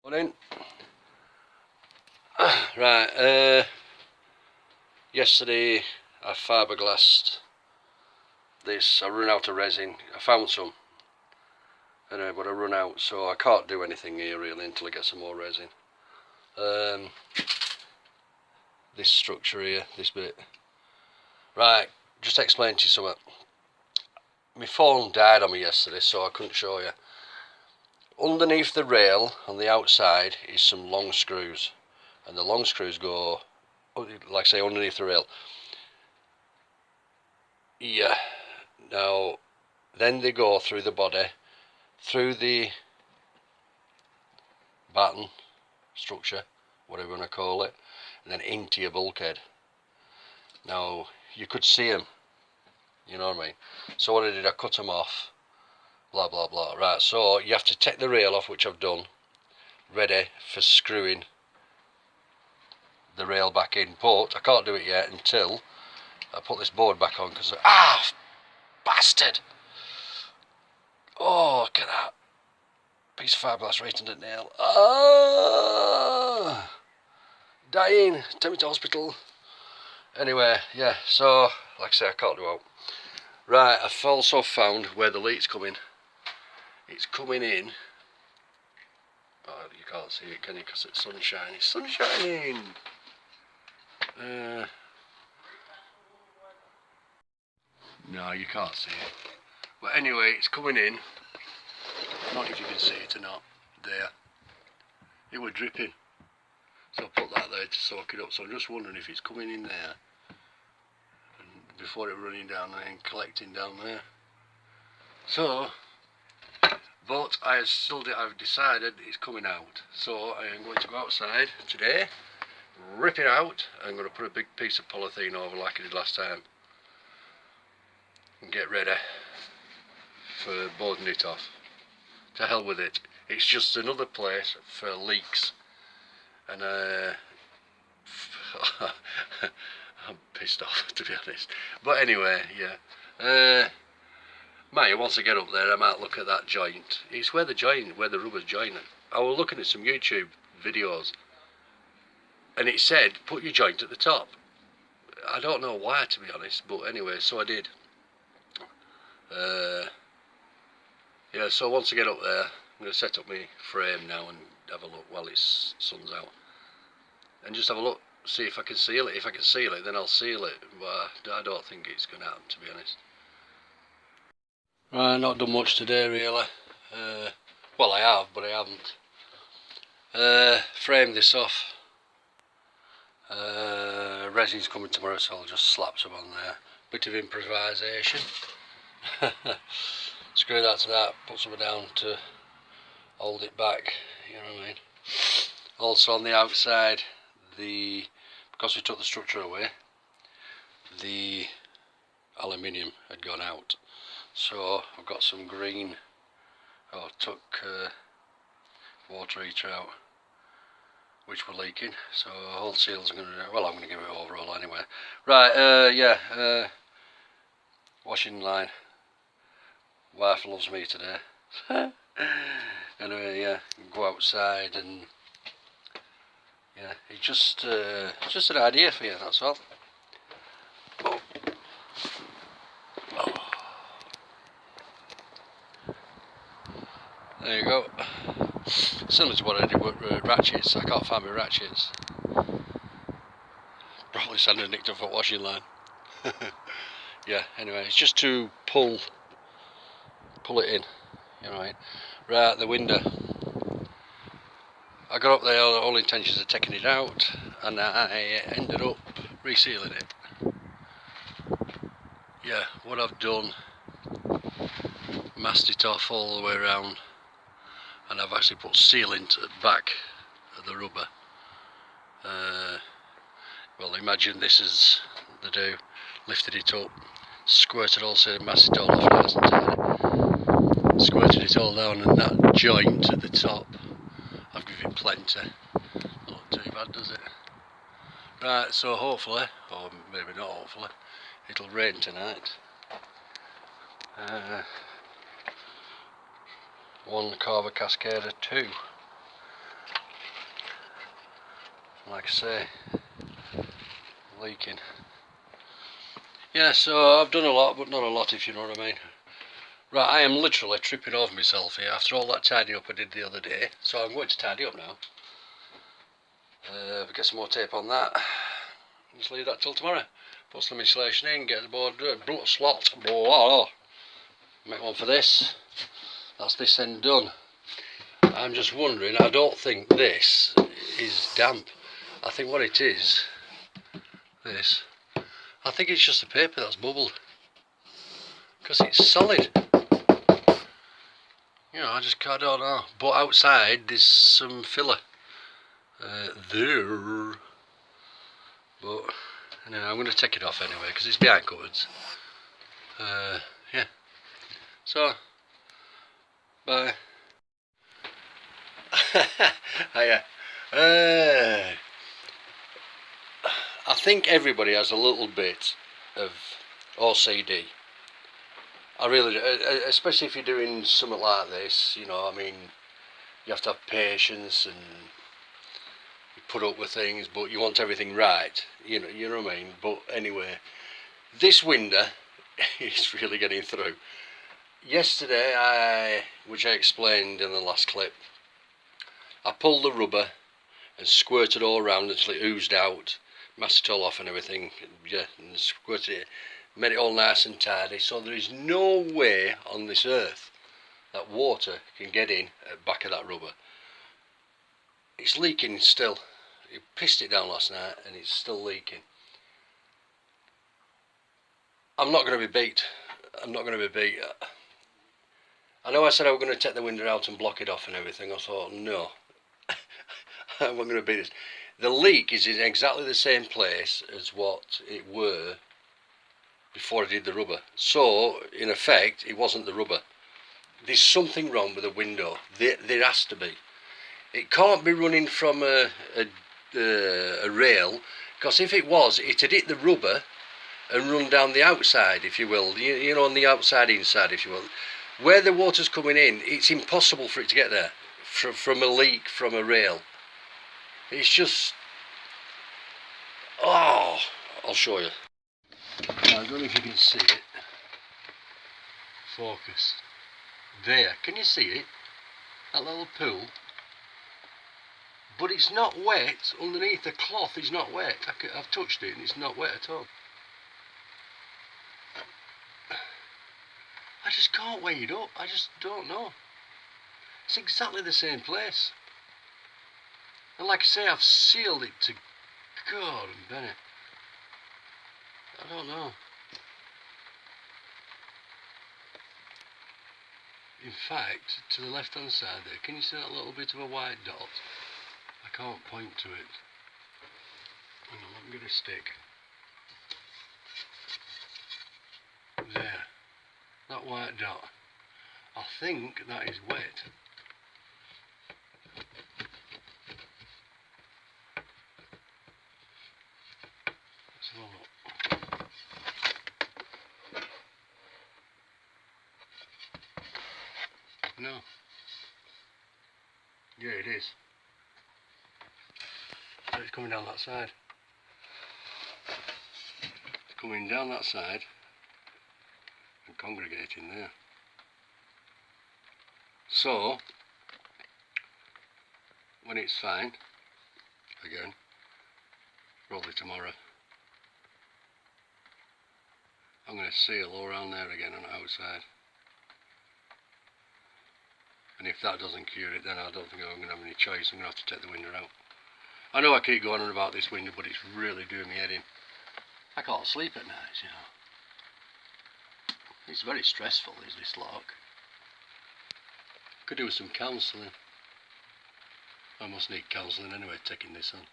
Morning. Right, yesterday I fiberglassed this. I run out of resin. I found some, anyway, but I run out, so I can't do anything here really until I get some more resin. This structure here, this bit. Right, just explain to you something. My phone died on me yesterday, so I couldn't show you. Underneath the rail on the outside is some long screws, and the long screws go, like I say, underneath the rail. Yeah. Now, then they go through the body, through the batten structure, whatever you want to call it, and then into your bulkhead. Now, you could see them, you know what I mean? So what I did, I cut them off, blah blah blah. Right, so you have to take the rail off, which I've done, ready for screwing the rail back in, but I can't do it yet until I put this board back on, because bastard, oh, look at that piece of fiberglass right under the nail. Dying, take me to hospital. Anyway, yeah, so like I say, I can't do out. Right, I've also found where the leak's coming. It's coming in. Oh, you can't see it, can you? Because it's sunshine. It's sun shining. No, you can't see it. But anyway, it's coming in. I don't know if you can see it or not. There. It was dripping. So I put that there to soak it up. So I'm just wondering if it's coming in there and before it running down there and collecting down there. So, but I've decided it's coming out. So I am going to go outside today, rip it out. I'm going to put a big piece of polythene over like I did last time and get ready for boarding it off. To hell with it. It's just another place for leaks. And I'm pissed off, to be honest. But anyway, yeah. Once I get up there, I might look at that joint. It's where the rubber's jointed. I was looking at some YouTube videos, and it said, put your joint at the top. I don't know why, to be honest, but anyway, so I did. Yeah, so once I get up there, I'm going to set up my frame now and have a look while it's sun's out. And just have a look, see if I can seal it. If I can seal it, then I'll seal it. But I don't think it's going to happen, to be honest. Right, not done much today, really. Well, I have, but I haven't. Framed this off. Resin's coming tomorrow, so I'll just slap some on there. Bit of improvisation. Screw that to that, put something down to hold it back, you know what I mean. Also on the outside, because we took the structure away, the aluminium had gone out. So I've got some green, took water heater out, which were leaking, so all seals are going to, well, I'm going to give it overall anyway. Right, yeah, washing line. Wife loves me today. Anyway, yeah, go outside and, yeah, it's just an idea for you, that's all. Oh. There you go. Similar to what I did with ratchets. I can't find my ratchets. Probably sending nicked off a washing line. Yeah, anyway, it's just to pull it in, you know what I mean. Right, the window. I got up there, all intentions of taking it out, and I ended up resealing it. Yeah, what I've done, masked it off all the way around, and I've actually put sealant at the back of the rubber. Well, imagine this is the do. Lifted it up, squirted also, masked it all off nice and tidy. Squirted it all down, and that joint at the top, I've given it plenty. Not look too bad, does it? Right, so hopefully, or maybe not hopefully, it'll rain tonight. One Carver Cascader 2. like I say, leaking. Yeah, so I've done a lot, but not a lot, if you know what I mean. Right, I am literally tripping over myself here after all that tidying up I did the other day. So I'm going to tidy up now. Get some more tape on that. Just leave that till tomorrow. Put some insulation in, get the board slot. Make one for this. That's this end done. I'm just wondering, I don't think this is damp. I think what it is, this, I think it's just the paper that's bubbled. Because it's solid. You know, I don't know. But outside there's some filler. There. But anyway, I'm going to take it off anyway because it's behind cupboards. Yeah. So, bye. Hiya. I think everybody has a little bit of OCD. I really do, especially if you're doing something like this. You know, I mean, you have to have patience and you put up with things, but you want everything right. You know what I mean. But anyway, this window is really getting through. Yesterday, which I explained in the last clip, I pulled the rubber and squirted all around until it oozed out, masked it all off and everything, yeah, and squirted it, made it all nice and tidy. So there is no way on this earth that water can get in at the back of that rubber. It's leaking still. It pissed it down last night and it's still leaking. I'm not going to be beat. I'm not going to be beat. I know I said I was going to take the window out and block it off and everything. I thought, no, I'm not going to beat this. The leak is in exactly the same place as what it were before I did the rubber. So, in effect, it wasn't the rubber. There's something wrong with the window. There has to be. It can't be running from a rail, because if it was, it'd hit the rubber and run down the outside, if you will. You know, on the outside, inside, if you will. Where the water's coming in, it's impossible for it to get there from a leak from a rail. It's just... Oh, I'll show you. I don't know if you can see it. Focus. There, can you see it? That little pool. But it's not wet underneath. The cloth is not wet. I've touched it and it's not wet at all. I just can't weigh it up. I just don't know. It's exactly the same place. And like I say, I've sealed it to God and Bennett. I don't know. In fact, to the left hand side there, can you see that little bit of a white dot? I can't point to it. Hang on, let me get a stick. There. That white dot. I think that is wet. Let's have a look. No. Yeah, it is. So it's coming down that side. It's coming down that side and congregating there. So, when it's fine, again, probably tomorrow, I'm going to seal all around there again on the outside. And if that doesn't cure it, then I don't think I'm going to have any choice. I'm going to have to take the window out. I know I keep going on about this window, but it's really doing me head in. I can't sleep at night, you know. It's very stressful, is this lock. Could do with some counselling. I must need counselling anyway, taking this on.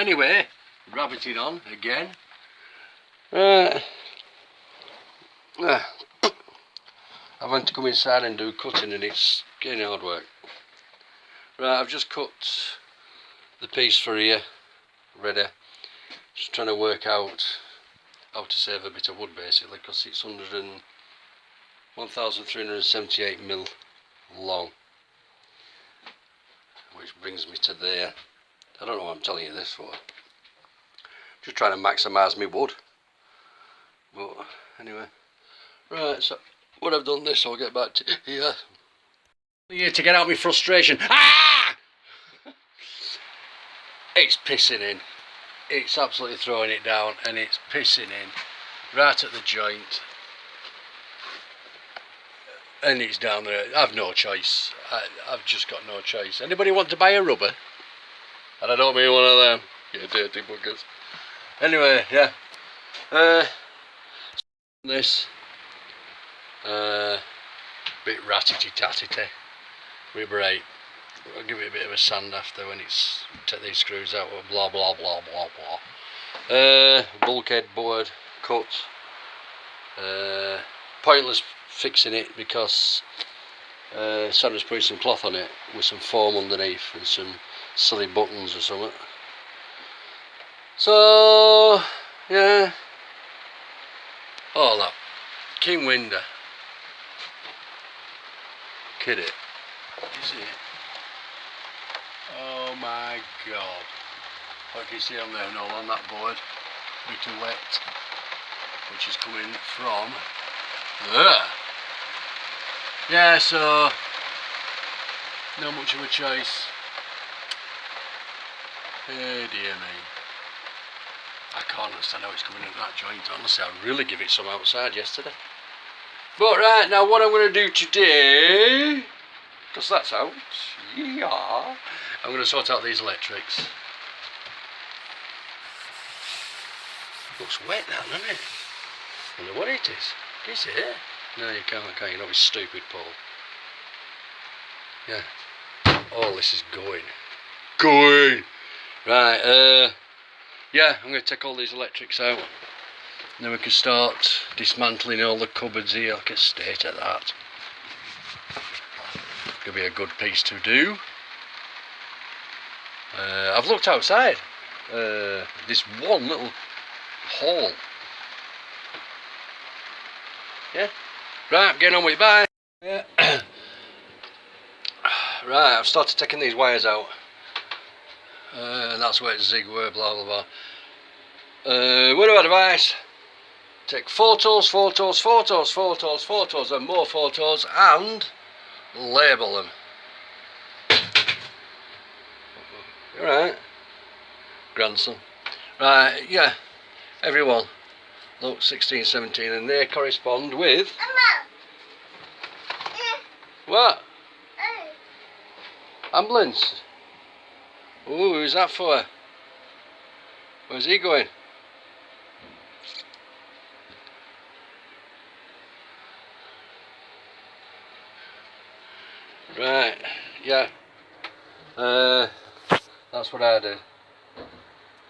Anyway, rabbiting on again. I went to come inside and do cutting and it's getting hard work. Right, I've just cut the piece for here, ready. Just trying to work out how to save a bit of wood basically, because it's 1,378 mil long, which brings me to there. I don't know what I'm telling you this for. Just trying to maximise my wood. But anyway, right. So when I've done this, I'll get back to here. Here to get out my frustration. Ah! It's pissing in. It's absolutely throwing it down, and it's pissing in right at the joint. And it's down there. I've no choice. I've just got no choice. Anybody want to buy a rubber? And I don't mean one of them. You dirty buggers. Anyway, yeah. This. Bit ratty-tatty. Reverberate. I'll give it a bit of a sand after when it's take these screws out. Blah blah blah blah blah. Bulkhead board cut. Pointless fixing it because Sandra's putting some cloth on it with some foam underneath and some silly buttons or something. So yeah. Oh, that King Winder. Kid it. You see it? Oh my god. What can you see on there? No, on that board. Bit of wet. Which is coming from there. Yeah, so not much of a choice. Hey dear me. I can't understand how it's coming in that joint. Honestly, I really give it some outside yesterday. But right, now what I'm going to do today, because that's out, yeah, I'm going to sort out these electrics. Looks wet that, doesn't it? I wonder what it is. Can you see it? No, you can't, you know, it's stupid, Paul. Yeah. Oh, this is going. Right, yeah, I'm going to take all these electrics out. And then we can start dismantling all the cupboards here. Look at the state of that. It's going to be a good piece to do. I've looked outside. This one little hole. Yeah. Right, I'm getting on with it. Bye. Yeah. Right, I've started taking these wires out. And that's where it's zig were, blah blah blah. Word of advice: take photos, and more photos, and label them. Right, grandson. Right, yeah, everyone. Look, 16, 17, and they correspond with. What? Ambulance. Ooh, who's that for? Where's he going? Right, yeah. That's what I did.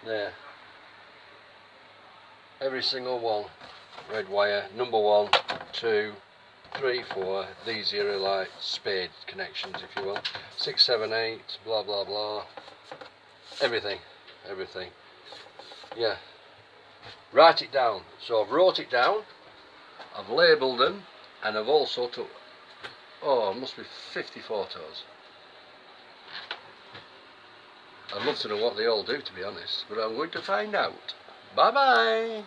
There. Every single one. Red wire, number 1, 2, 3, 4. These here are like spade connections, if you will. 6, 7, 8, blah blah blah. Everything. Yeah. Write it down. So I've wrote it down, I've labelled them, and I've also took, it must be 50 photos. I'd love to know what they all do, to be honest, but I'm going to find out. Bye bye.